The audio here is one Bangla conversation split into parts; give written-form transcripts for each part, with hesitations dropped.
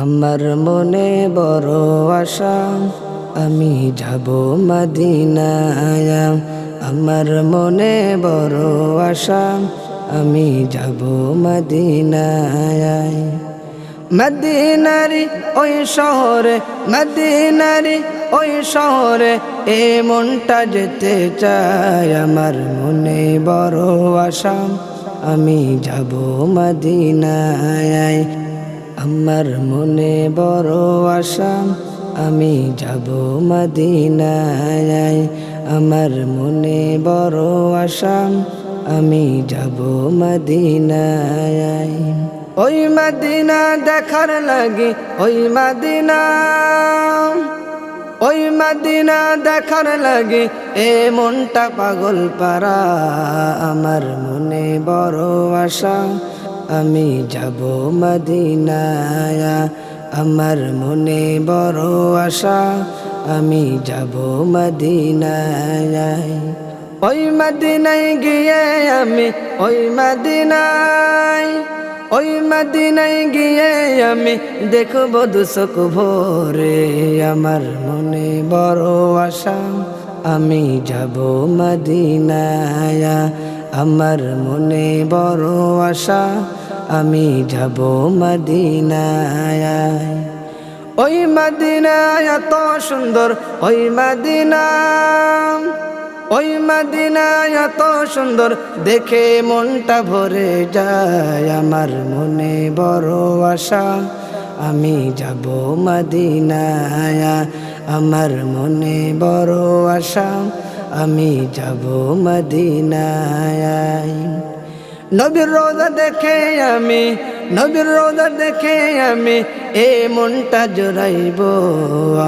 আমার মনে বড় আশা আমি যাব মদিনায়। আমার মনে বড় আশা আমি যাব মদিনায়। মদিনারি ওই শহরে, মদিনারি ওই শহরে এ মনটা যেতে চায়। আমার মনে বড় আশা আমি যাব মদিনায়। আমার মনে বড় আশা আমি যাব মদিনায়। আমার মনে বড় আশা আমি যাব মদিনায়। ওই মদিনা দেখার লাগি, ওই মদিনা, ওই মদিনা দেখার লাগি এ মনটা পাগল পারা। আমার মনে বড় আশা আমি যাব মদিনায়। আমার মনে বড় আশা আমি যাব মদিনায়। ওই মদিনায় গিয়ে আমি, ওই মদিনায়, ওই মদিনায় গিয়ে আমি দেখব দুচোখ ভরে। আমার মনে বড় আশা আমি যাব মদিনায়। আমার মনে বড় আশা আমি যাব মদিনায়। ওই মদিনায় এত সুন্দর, ওই মদিনা, ওই মদিনায় এত সুন্দর দেখে মনটা ভরে যায়। আমার মনে বড় আশা আমি যাব মদিনায়। আমার মনে বড় আশা আমি যাব মদিনায়। নবীর রোজা দেখে আমি, নবীর রোজা দেখে আমি এ মনটা জোড়াইব।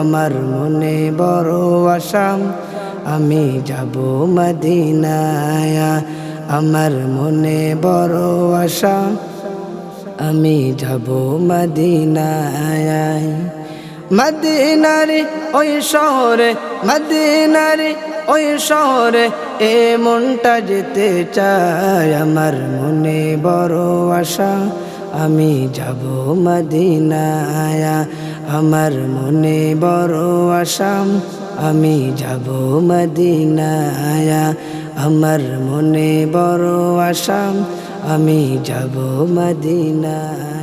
আমার মনে বড় আশা আমি যাব মদিনায়। আমার মনে বড় আশা আমি যাব মদিনায়। মদিনারি ওই শহরে, মদিনারি ওই শহরে এ মনটা যেতে চায়। আমার মনে বড় আশা আমি যাব মদিনায়। আমার মনে বড় আশা আমি যাব মদিনায়। আমার মনে বড় আশা আমি যাব মদিনায়।